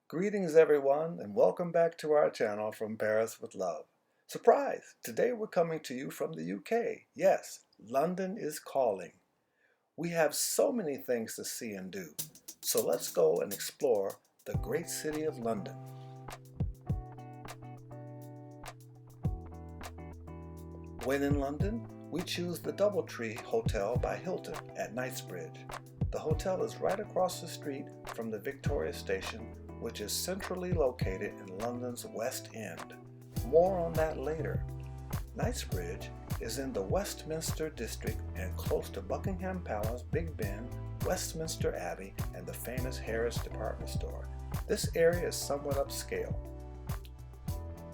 Greetings everyone and welcome back to our channel from Paris with Love. Surprise! Today we're coming to you from the UK. Yes, London is calling. We have so many things to see and do. So let's go and explore the great city of London. When in London, we choose the Doubletree Hotel by Hilton at Knightsbridge. The hotel is right across the street from the Victoria Station, which is centrally located in London's West End. More on that later. Knightsbridge is in the Westminster district and close to Buckingham Palace, Big Ben, Westminster Abbey, and the famous Harrods department store. This area is somewhat upscale.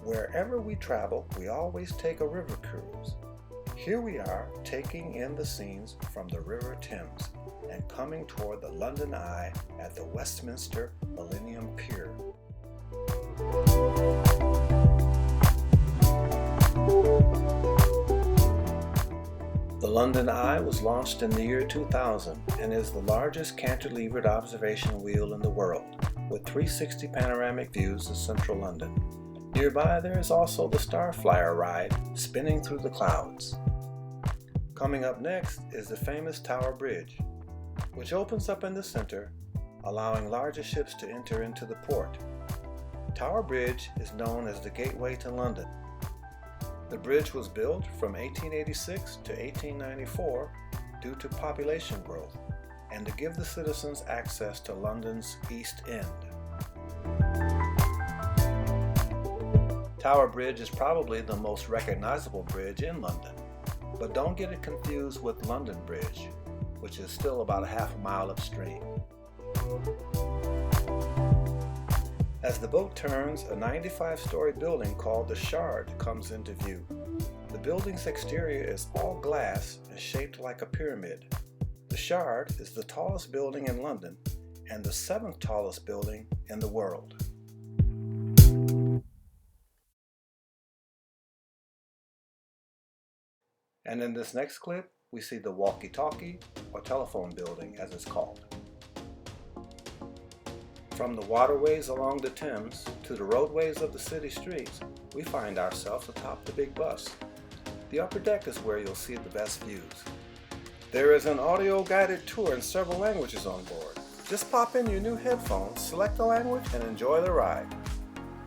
Wherever we travel, we always take a river cruise. Here we are taking in the scenes from the River Thames and coming toward the London Eye at the Westminster Millennium Pier. The London Eye was launched in the year 2000 and is the largest cantilevered observation wheel in the world, with 360 panoramic views of central London. Nearby there is also the Starflyer ride, spinning through the clouds. Coming up next is the famous Tower Bridge, which opens up in the center, allowing larger ships to enter into the port. Tower Bridge is known as the Gateway to London. The bridge was built from 1886 to 1894 due to population growth and to give the citizens access to London's East End. Tower Bridge is probably the most recognizable bridge in London, but don't get it confused with London Bridge, which is still about a half a mile upstream. As the boat turns, a 95-story building called the Shard comes into view. The building's exterior is all glass and shaped like a pyramid. The Shard is the tallest building in London and the 7th tallest building in the world. And in this next clip, we see the walkie-talkie, or telephone building as it's called. From the waterways along the Thames to the roadways of the city streets, we find ourselves atop the big bus. The upper deck is where you'll see the best views. There is an audio-guided tour in several languages on board. Just pop in your new headphones, select a language, and enjoy the ride.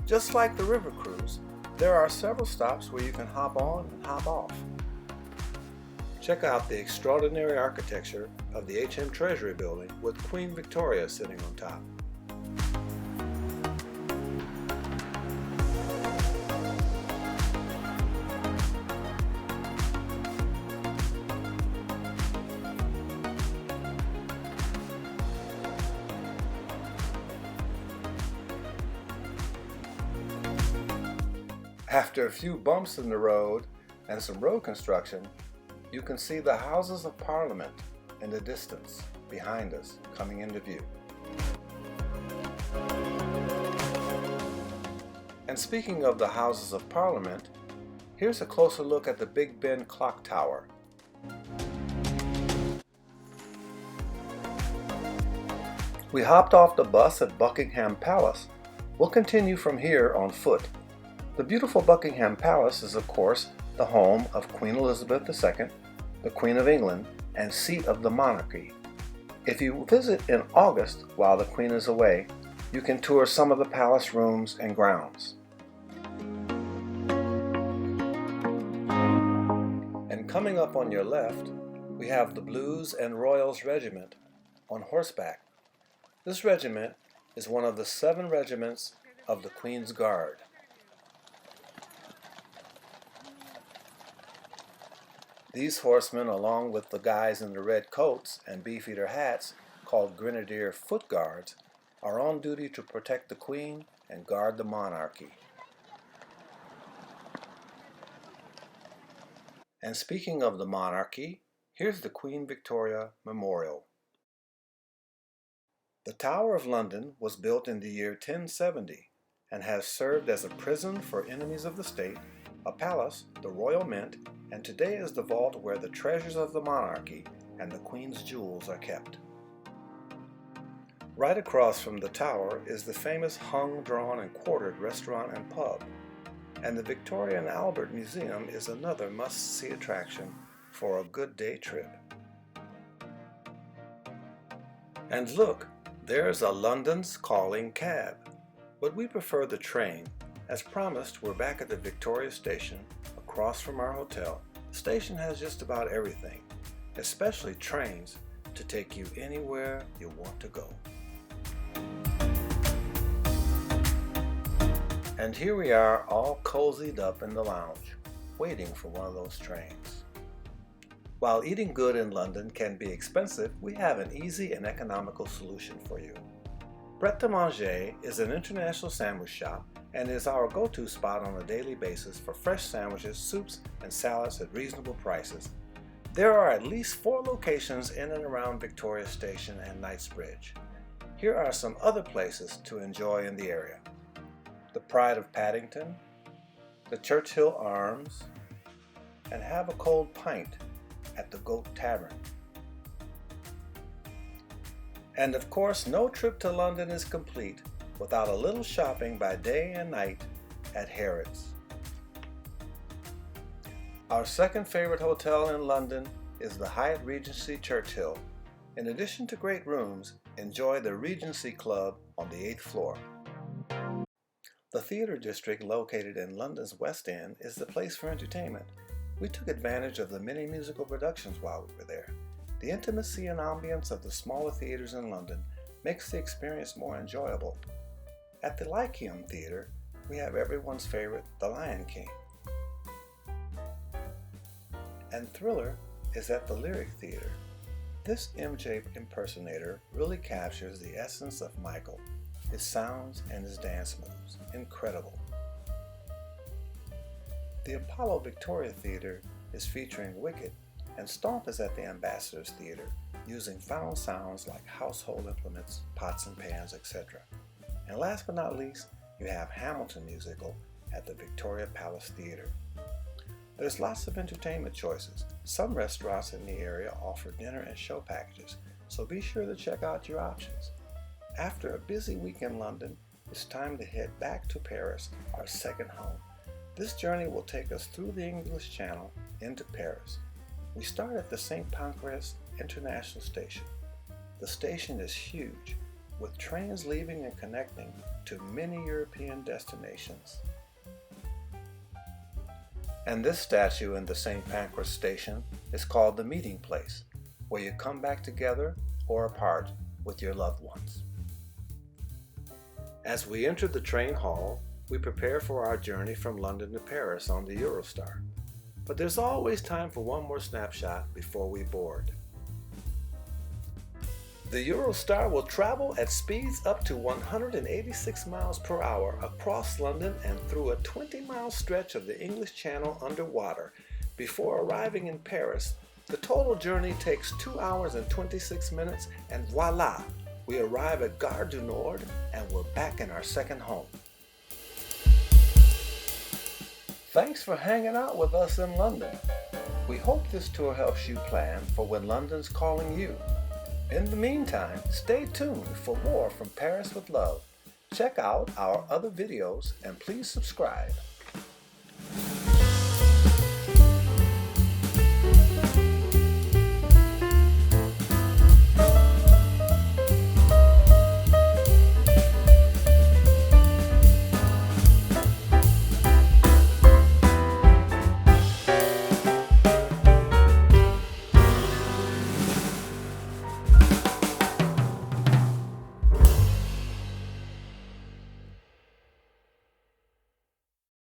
Just like the river cruise, there are several stops where you can hop on and hop off. Check out the extraordinary architecture of the HM Treasury Building with Queen Victoria sitting on top. After a few bumps in the road and some road construction, you can see the Houses of Parliament in the distance behind us coming into view. And speaking of the Houses of Parliament, here's a closer look at the Big Ben Clock Tower. We hopped off the bus at Buckingham Palace. We'll continue from here on foot. The beautiful Buckingham Palace is, of course, the home of Queen Elizabeth II, the Queen of England, and seat of the monarchy. If you visit in August while the Queen is away, you can tour some of the palace rooms and grounds. And coming up on your left, we have the Blues and Royals Regiment on horseback. This regiment is one of the 7 regiments of the Queen's Guard. These horsemen, along with the guys in the red coats and beefeater hats called Grenadier Foot Guards, are on duty to protect the Queen and guard the monarchy. And speaking of the monarchy, here's the Queen Victoria Memorial. The Tower of London was built in the year 1070 and has served as a prison for enemies of the state, a palace, the Royal Mint, and today is the vault where the treasures of the monarchy and the Queen's jewels are kept. Right across from the tower is the famous hung, drawn, and quartered restaurant and pub, and the Victoria and Albert Museum is another must-see attraction for a good day trip. And look, there's a London's Calling cab. But we prefer the train. As promised, we're back at the Victoria Station, across from our hotel. The station has just about everything, especially trains, to take you anywhere you want to go. And here we are, all cozied up in the lounge, waiting for one of those trains. While eating good in London can be expensive, we have an easy and economical solution for you. Pret a Manger is an international sandwich shop and is our go-to spot on a daily basis for fresh sandwiches, soups, and salads at reasonable prices. There are at least 4 locations in and around Victoria Station and Knightsbridge. Here are some other places to enjoy in the area: the Pride of Paddington, the Churchill Arms, and have a cold pint at the Goat Tavern. And of course, no trip to London is complete without a little shopping by day and night at Harrods. Our second favorite hotel in London is the Hyatt Regency Churchill. In addition to great rooms, enjoy the Regency Club on the 8th floor. The theater district located in London's West End is the place for entertainment. We took advantage of the many musical productions while we were there. The intimacy and ambience of the smaller theaters in London makes the experience more enjoyable. At the Lyceum Theatre, we have everyone's favorite, The Lion King. And Thriller is at the Lyric Theatre. This MJ impersonator really captures the essence of Michael, his sounds and his dance moves. Incredible. The Apollo Victoria Theatre is featuring Wicked, and Stomp is at the Ambassadors Theatre, using found sounds like household implements, pots and pans, etc. And last but not least, you have Hamilton Musical at the Victoria Palace Theatre. There's lots of entertainment choices. Some restaurants in the area offer dinner and show packages, so be sure to check out your options. After a busy week in London, it's time to head back to Paris, our second home. This journey will take us through the English Channel into Paris. We start at the St. Pancras International Station. The station is huge, with trains leaving and connecting to many European destinations. And this statue in the St. Pancras Station is called the Meeting Place, where you come back together or apart with your loved ones. As we enter the train hall, we prepare for our journey from London to Paris on the Eurostar. But there's always time for one more snapshot before we board. The Eurostar will travel at speeds up to 186 miles per hour across London and through a 20-mile stretch of the English Channel underwater. Before arriving in Paris, the total journey takes 2 hours and 26 minutes, and voila! We arrive at Gare du Nord and we're back in our second home. Thanks for hanging out with us in London. We hope this tour helps you plan for when London's calling you. In the meantime, stay tuned for more from Paris with Love. Check out our other videos and please subscribe.